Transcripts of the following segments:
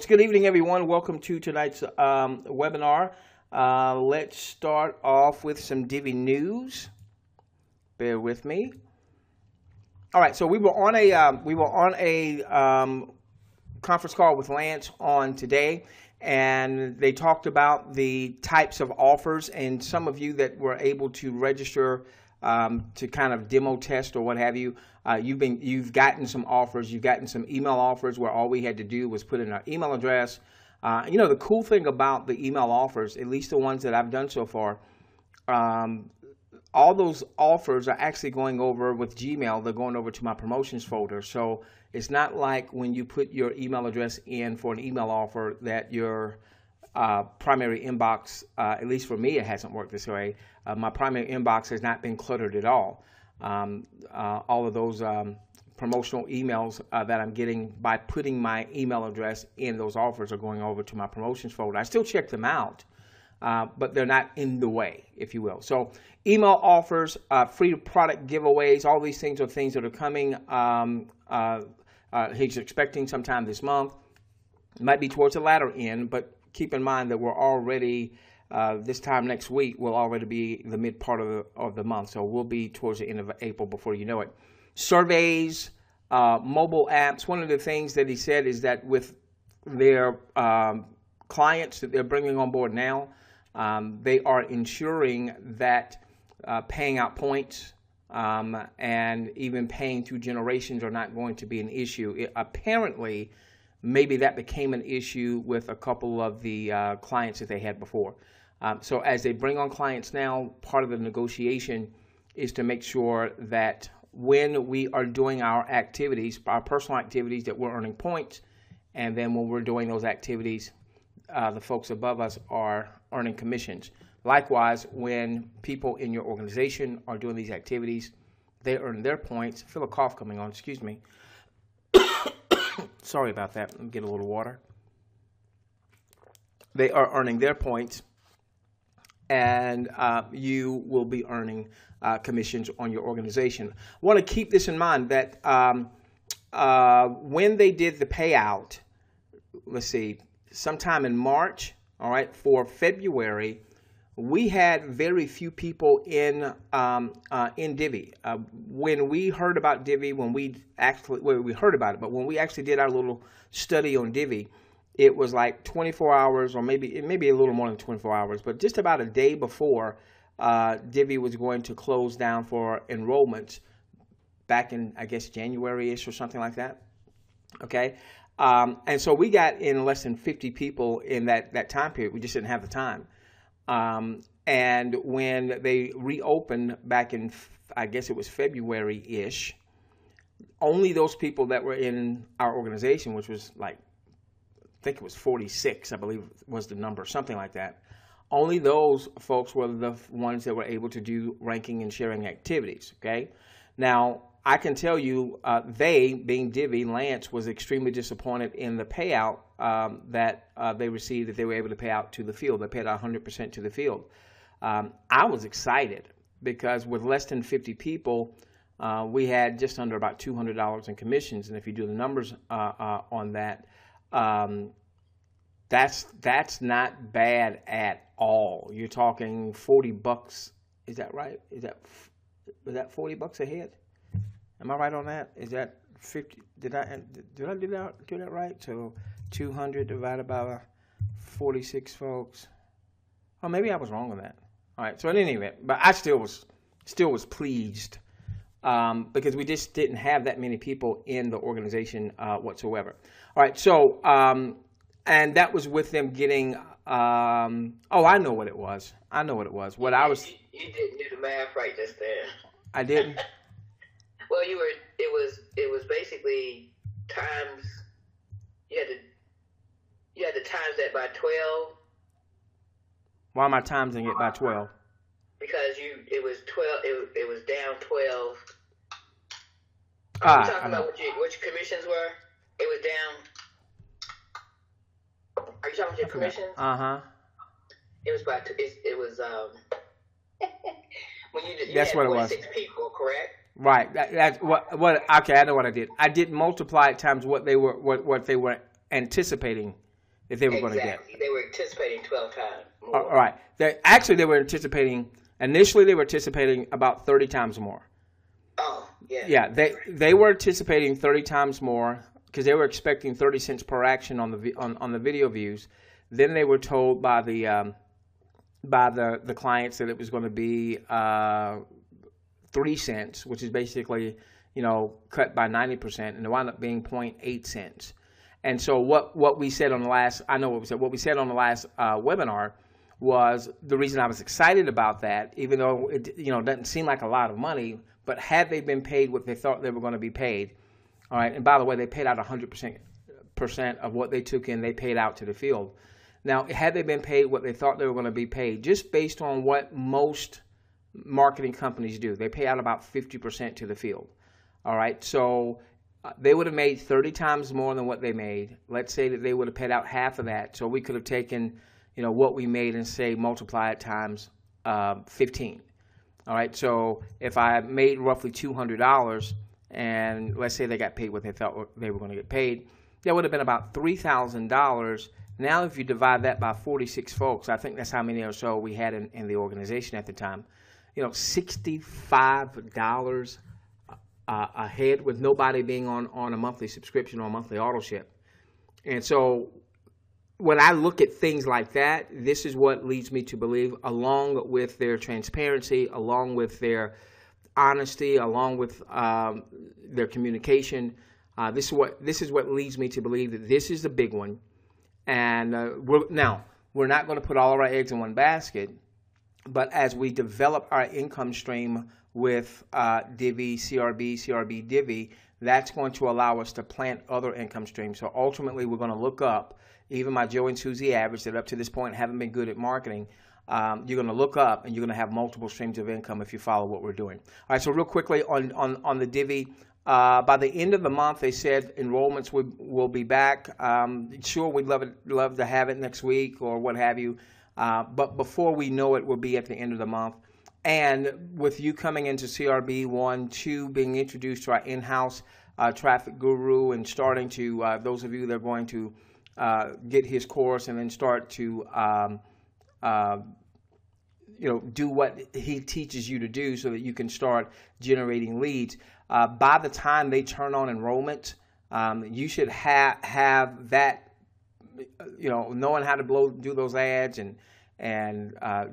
Good evening, everyone. Welcome to tonight's webinar. Let's start off with some Divi news. Bear with me. All right, so we were on a conference call with Lance on today, and they talked about the types of offers. And some of you that were able to register to kind of demo test or what have you, you've gotten some offers. You've gotten some email offers where all we had to do was put in our email address. The cool thing about the email offers, at least the ones that I've done so far, all those offers are actually going over with Gmail. They're going over to my promotions folder. So it's not like when you put your email address in for an email offer that your primary inbox, at least for me, it hasn't worked this way. My primary inbox has not been cluttered at all. All of those promotional emails that I'm getting by putting my email address in those offers are going over to my promotions folder. I still check them out, but they're not in the way, if you will. So email offers, free product giveaways, all these things are things that are coming. He's expecting sometime this month. It might be towards the latter end, but keep in mind that we're already, this time next week, will already be the mid part of the month. So we'll be towards the end of April before you know it. Surveys, mobile apps. One of the things that he said is that with their clients that they're bringing on board now, they are ensuring that paying out points and even paying through generations are not going to be an issue. Apparently, maybe that became an issue with a couple of the clients that they had before. So as they bring on clients now, part of the negotiation is to make sure that when we are doing our activities, our personal activities, that we're earning points, and then when we're doing those activities, the folks above us are earning commissions. Likewise, when people in your organization are doing these activities, they earn their points. I feel a cough coming on, excuse me. Sorry about that. Let me get a little water. They are earning their points, and you will be earning commissions on your organization. I want to keep this in mind that when they did the payout, let's see, sometime in March, all right, for February, we had very few people in Divi. When we heard about Divi, when we heard about it, but when we actually did our little study on Divi, it was like 24 hours, or maybe a little more than 24 hours, but just about a day before Divi was going to close down for enrollments back in, I guess, January-ish or something like that. Okay, and so we got in less than 50 people in that time period. We just didn't have the time. And when they reopened back in, I guess it was February-ish, only those people that were in our organization, which was like, I think it was 46, I believe was the number, something like that. Only those folks were the ones that were able to do ranking and sharing activities, okay? Now, I can tell you, they, being Divi, Lance, was extremely disappointed in the payout that they received, that they were able to pay out to the field. They paid out 100% to the field. I was excited because with less than 50 people, we had just under about $200 in commissions. And if you do the numbers on that, that's not bad at all. You're talking $40. Is that right? Was that $40 a head? Am I right on that? Is that 50? Did I do that right? So 200 divided by 46 folks. Oh, maybe I was wrong on that. All right. So in any event, but I still was pleased because we just didn't have that many people in the organization whatsoever. All right. So and that was with them getting. Oh, I know what it was. What I was. You didn't do the math right just there. I didn't. Well, it was basically times. You had to times that by 12. Why am I timesing it by 12? Because it was 12. It was down 12. Are you talking about what your commissions were? It was down. Are you talking about your commissions? It was by. It was when you That's had what it was. 6 people, correct? Right. That's what. Okay, I know what I did. I did multiply it times what they were anticipating that they were going to get. Exactly. They were anticipating 12 times more. All right. They were anticipating, initially they were anticipating about 30 times more. Oh, yeah. Yeah, they were anticipating 30 times more because they were expecting 30 cents per action on the video views. Then they were told by the clients that it was going to be 3 cents, which is basically, cut by 90%, and it wound up being 0.8 cents. And so what we said on the last, what we said on the last webinar was the reason I was excited about that, even though it doesn't seem like a lot of money, but had they been paid what they thought they were going to be paid, all right, and by the way, they paid out 100% of what they took in, they paid out to the field. Now, had they been paid what they thought they were going to be paid, just based on what most marketing companies do, they pay out about 50% to the field. All right, so they would have made 30 times more than what they made. Let's say that they would have paid out half of that, so we could have taken, what we made and say multiply it times 15. All right, so if I made roughly $200, and let's say they got paid what they thought they were going to get paid, that would have been about $3,000. Now, if you divide that by 46 folks, I think that's how many or so we had in the organization at the time, $65 a head with nobody being on a monthly subscription or a monthly auto ship. And so when I look at things like that, this is what leads me to believe, along with their transparency, along with their honesty, along with their communication, this is what leads me to believe that this is the big one. And we're not going to put all of our eggs in one basket, but as we develop our income stream with Divvy, CRB, Divvy, that's going to allow us to plant other income streams. So ultimately, we're going to look up, even my Joe and Susie average that up to this point haven't been good at marketing, you're going to look up and you're going to have multiple streams of income if you follow what we're doing. All right, so real quickly on the Divvy, by the end of the month, they said enrollments will be back. Sure, we'd love to have it next week or what have you, but before we know it, we'll be at the end of the month. And with you coming into CRB 1, 2, being introduced to our in-house traffic guru and starting to, those of you that are going to get his course and then start to do what he teaches you to do so that you can start generating leads. By the time they turn on enrollment, you should have that, knowing how to do those ads and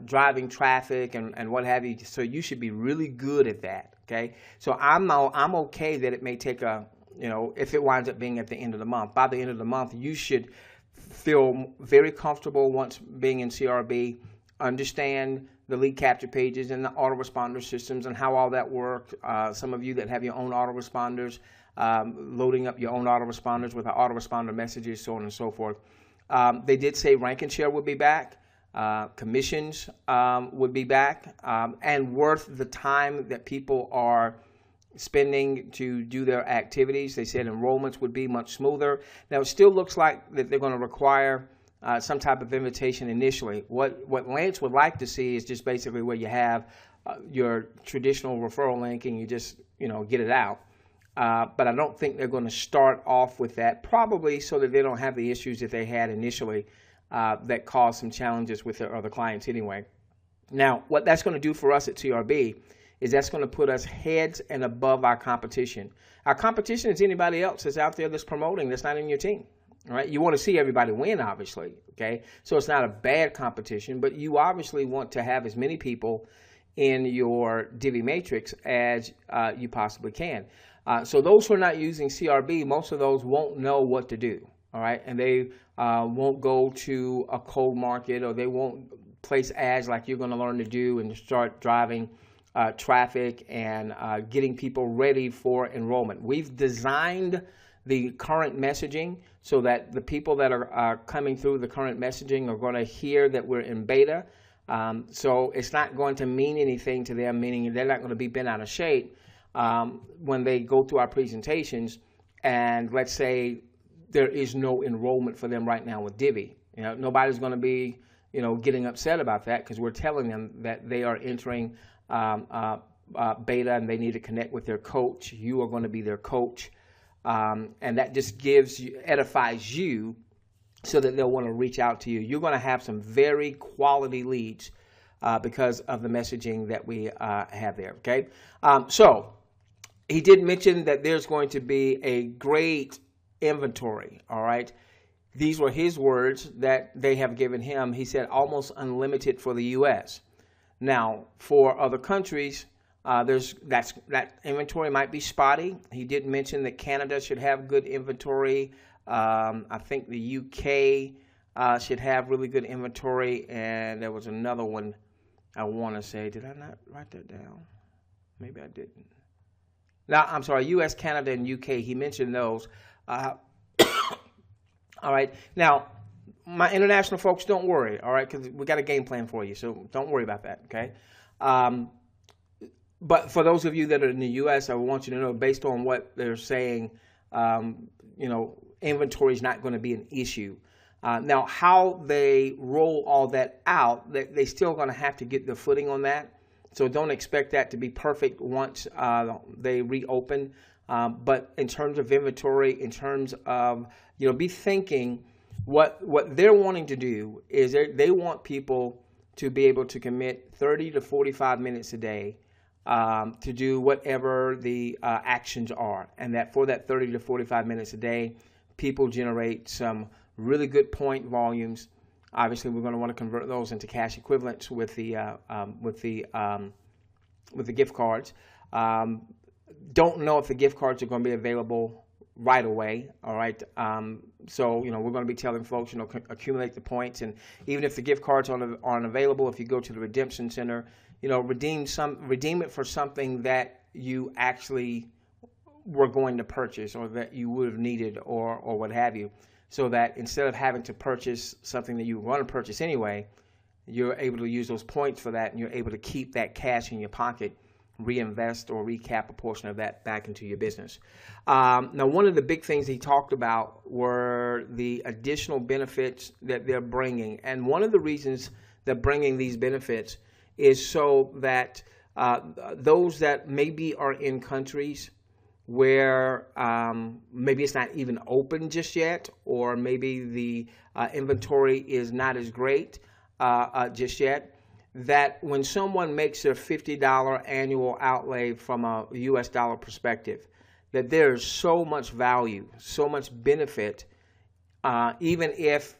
driving traffic and what have you. So you should be really good at that. Okay. So I'm okay that it may take if it winds up being at the end of the month. By the end of the month, you should feel very comfortable once being in CRB, understand the lead capture pages and the autoresponder systems and how all that works. Some of you that have your own autoresponders, loading up your own autoresponders with our autoresponder messages, so on and so forth. They did say rank and share would be back. Commissions would be back and worth the time that people are spending to do their activities. They said enrollments would be much smoother. Now, it still looks like that they're going to require some type of invitation initially. What Lance would like to see is just basically where you have your traditional referral link and you just get it out. But I don't think they're going to start off with that, probably so that they don't have the issues that they had initially that caused some challenges with their other clients anyway. Now, what that's going to do for us at CRB is that's going to put us heads and above our competition. Our competition is anybody else that's out there that's promoting that's not in your team. All right, you want to see everybody win, obviously. Okay, so it's not a bad competition, but you obviously want to have as many people in your Divvy matrix as you possibly can. So those who are not using CRB, most of those won't know what to do. All right, and they won't go to a cold market or they won't place ads like you're going to learn to do and start driving traffic and getting people ready for enrollment. We've designed the current messaging so that the people that are coming through the current messaging are going to hear that we're in beta. So it's not going to mean anything to them, meaning they're not going to be bent out of shape when they go through our presentations. And let's say there is no enrollment for them right now with Divvy. Nobody's going to be, getting upset about that because we're telling them that they are entering beta and they need to connect with their coach. You are going to be their coach. And that just edifies you so that they'll want to reach out to you. You're going to have some very quality leads because of the messaging that we have there, okay? So he did mention that there's going to be a great inventory, all right? These were his words that they have given him. He said almost unlimited for the U.S. Now, for other countries, that inventory might be spotty. He did mention that Canada should have good inventory. I think the U.K. Should have really good inventory. And there was another one I want to say. Did I not write that down? Maybe I didn't. Now, I'm sorry, U.S., Canada, and U.K. He mentioned those. All right. Now, my international folks, don't worry, all right, because we got a game plan for you, so don't worry about that, okay? But for those of you that are in the U.S., I want you to know, based on what they're saying, inventory is not going to be an issue. Now, how they roll all that out, they're still going to have to get their footing on that. So don't expect that to be perfect once they reopen. But in terms of inventory, in terms of, be thinking what they're wanting to do is they want people to be able to commit 30 to 45 minutes a day to do whatever the actions are. And that for that 30 to 45 minutes a day, people generate some really good point volumes. Obviously, we're going to want to convert those into cash equivalents with the gift cards. Don't know if the gift cards are going to be available right away. All right. So, we're going to be telling folks, accumulate the points. And even if the gift cards aren't available, if you go to the redemption center, redeem it for something that you actually were going to purchase or that you would have needed or what have you. So that instead of having to purchase something that you want to purchase anyway, you're able to use those points for that, and you're able to keep that cash in your pocket, reinvest or recap a portion of that back into your business. Now, one of the big things he talked about were the additional benefits that they're bringing. And one of the reasons they're bringing these benefits is so that those that maybe are in countries where maybe it's not even open just yet, or maybe the inventory is not as great just yet, that when someone makes their $50 annual outlay from a US dollar perspective, that there's so much value, so much benefit, even if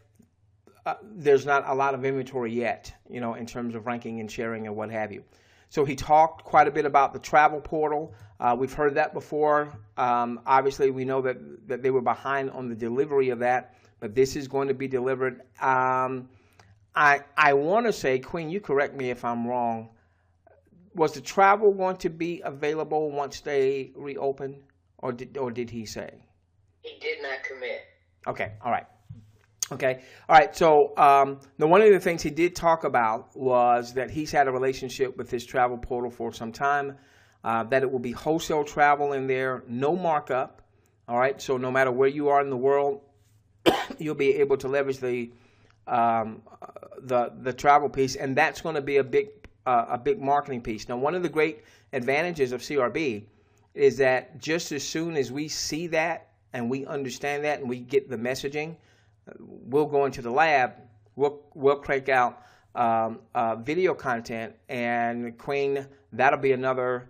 there's not a lot of inventory yet, in terms of ranking and sharing and what have you. So he talked quite a bit about the travel portal. We've heard that before. Obviously, we know that they were behind on the delivery of that, but this is going to be delivered. I want to say, Queen, you correct me if I'm wrong, was the travel going to be available once they reopen, or did he say? He did not commit. Okay, all right. Okay, all right, so now one of the things he did talk about was that he's had a relationship with his travel portal for some time, that it will be wholesale travel in there, no markup, all right? So no matter where you are in the world, you'll be able to leverage the travel piece, and that's going to be a big marketing piece. Now, one of the great advantages of CRB is that just as soon as we see that and we understand that and we get the messaging, we'll go into the lab, we'll crank out video content, and Queen, that'll be another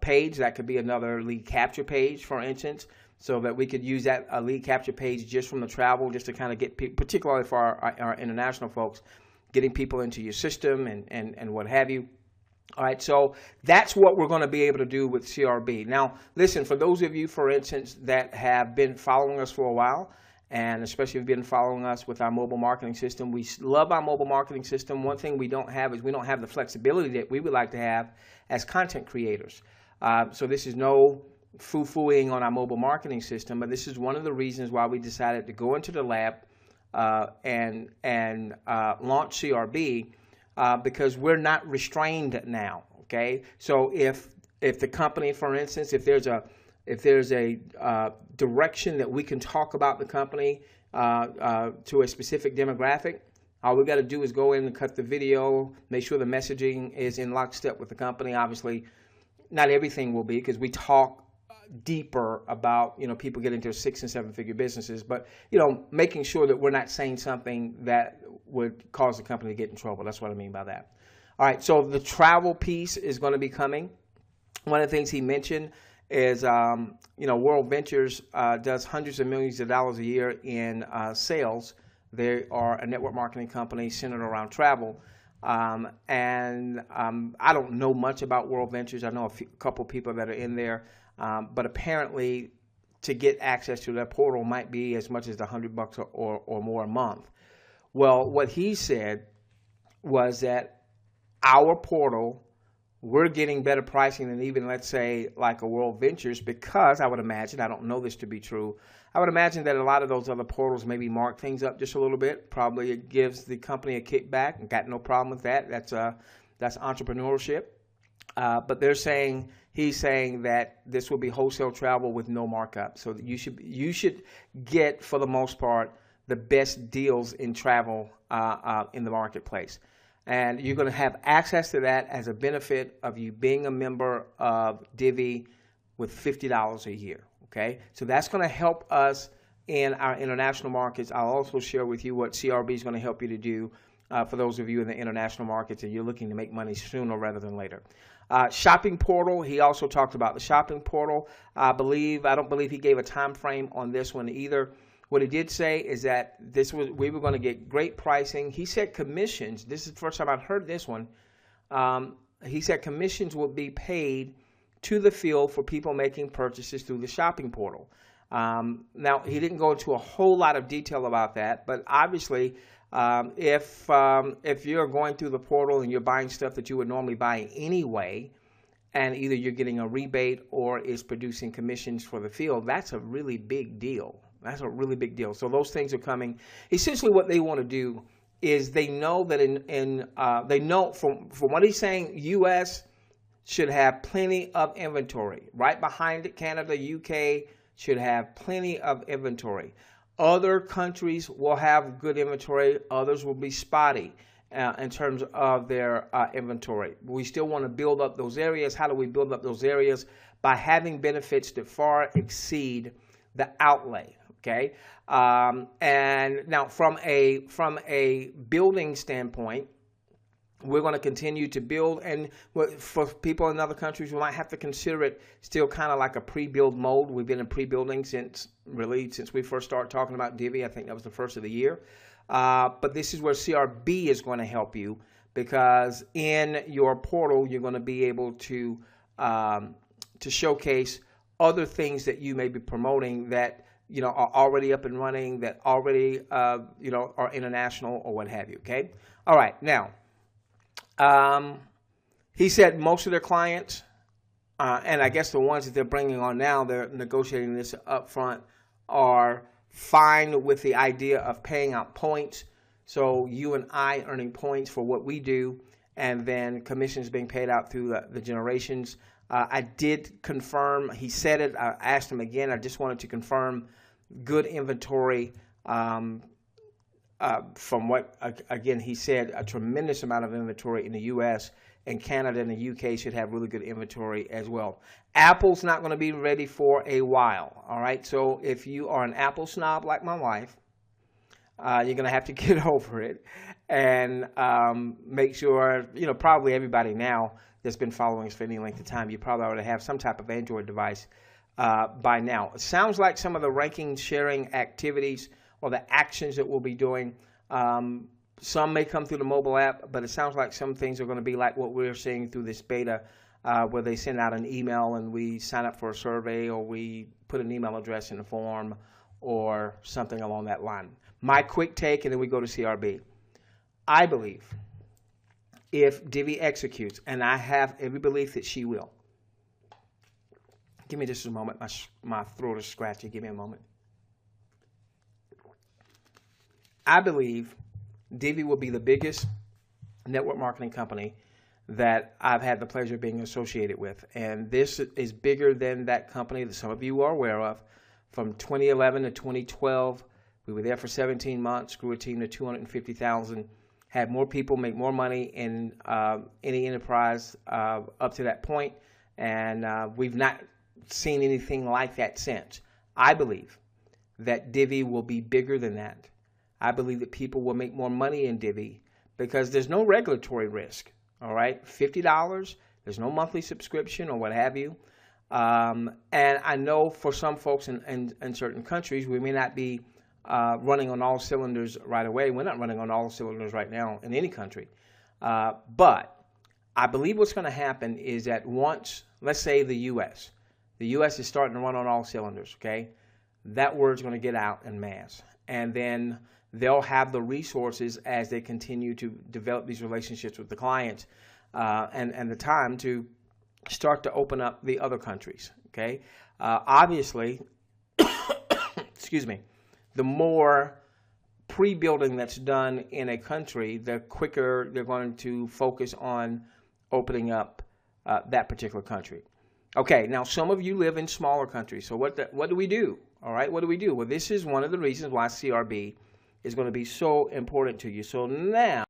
page. That could be another lead capture page, for instance, so that we could use that lead capture page just from the travel, just to kind of get people, particularly for our international folks, getting people into your system and what have you. All right, so that's what we're going to be able to do with CRB. Now, listen, for those of you, for instance, that have been following us for a while, and especially if you've been following us with our mobile marketing system, we love our mobile marketing system. One thing we don't have is we don't have the flexibility that we would like to have as content creators. So this is no foo-fooing on our mobile marketing system, but this is one of the reasons why we decided to go into the lab and launch CRB, because we're not restrained now. Okay, so if the company, for instance, if there's a direction that we can talk about the company to a specific demographic, all we got to do is go in and cut the video, make sure the messaging is in lockstep with the company. Obviously, not everything will be, because we talk deeper about, people getting into 6- and 7-figure businesses, but, making sure that we're not saying something that would cause the company to get in trouble. That's what I mean by that. All right, so the travel piece is going to be coming. One of the things he mentioned is, World Ventures does hundreds of millions of dollars a year in sales. They are a network marketing company centered around travel. I don't know much about World Ventures. I know a couple people that are in there, but apparently to get access to that portal might be as much as $100 or more a month. Well, what he said was that our portal, we're getting better pricing than even, let's say, like a World Ventures, because I would imagine, I don't know this to be true, I would imagine that a lot of those other portals maybe mark things up just a little bit. Probably it gives the company a kickback, and got no problem with that. That's entrepreneurship. But he's saying that this will be wholesale travel with no markup. So you should get, for the most part, the best deals in travel in the marketplace. And you're going to have access to that as a benefit of you being a member of Divvy with $50 a year. Okay, so that's going to help us in our international markets. I'll also share with you what CRB is going to help you to do for those of you in the international markets and you're looking to make money sooner rather than later. Shopping portal, he also talked about the shopping portal. I don't believe he gave a time frame on this one either. What he did say is that we were going to get great pricing. He said commissions. This is the first time I've heard this one. He said commissions will be paid to the field for people making purchases through the shopping portal. Now, he didn't go into a whole lot of detail about that, but obviously, if you're going through the portal and you're buying stuff that you would normally buy anyway, and either you're getting a rebate or it's producing commissions for the field, that's a really big deal. That's a really big deal. So those things are coming. Essentially, what they want to do is they know that they know from what he's saying, U.S. should have plenty of inventory. Right behind it, Canada, UK should have plenty of inventory. Other countries will have good inventory. Others will be spotty in terms of their inventory. We still want to build up those areas. How do we build up those areas? By having benefits that far exceed the outlay. Okay, and now from a building standpoint, we're going to continue to build, and for people in other countries, we might have to consider it still kind of like a pre-build mode. We've been in pre-building since we first started talking about Divvy. I think that was the first of the year. But this is where CRB is going to help you, because in your portal, you're going to be able to showcase other things that you may be promoting that are already up and running, that already are international or what have you. Okay. All right. Now. He said most of their clients, and I guess the ones that they're bringing on now, they're negotiating this up front, are fine with the idea of paying out points. So you and I earning points for what we do, and then commissions being paid out through the generations. I did confirm, he said it, I asked him again, I just wanted to confirm good inventory. From what, again, he said, a tremendous amount of inventory in the U.S., and Canada and the U.K. should have really good inventory as well. Apple's not going to be ready for a while, all right? So if you are an Apple snob like my wife, you're going to have to get over it and make sure, probably everybody now that's been following us for any length of time, you probably already have some type of Android device by now. It sounds like some of the ranking sharing activities or the actions that we'll be doing, some may come through the mobile app, but it sounds like some things are going to be like what we're seeing through this beta, where they send out an email and we sign up for a survey, or we put an email address in the form, or something along that line. My quick take, and then we go to CRB. I believe if Divvy executes, and I have every belief that she will. Give me just a moment. My throat is scratchy. Give me a moment. I believe Divvy will be the biggest network marketing company that I've had the pleasure of being associated with. And this is bigger than that company that some of you are aware of. From 2011 to 2012, we were there for 17 months, grew a team to 250,000, had more people make more money in any enterprise up to that point. And we've not seen anything like that since. I believe that Divvy will be bigger than that. I believe that people will make more money in Divvy because there's no regulatory risk. All right, $50. There's no monthly subscription or what have you. And I know for some folks in certain countries, we may not be running on all cylinders right away. We're not running on all cylinders right now in any country. But I believe what's going to happen is that once, let's say the U.S. is starting to run on all cylinders, okay? That word's going to get out en masse. And then they'll have the resources as they continue to develop these relationships with the clients and the time to start to open up the other countries, okay? Obviously, excuse me, the more pre-building that's done in a country, the quicker they're going to focus on opening up that particular country. Okay, now some of you live in smaller countries, so what do we do? All right, what do we do? Well, this is one of the reasons why CRB is going to be so important to you. So now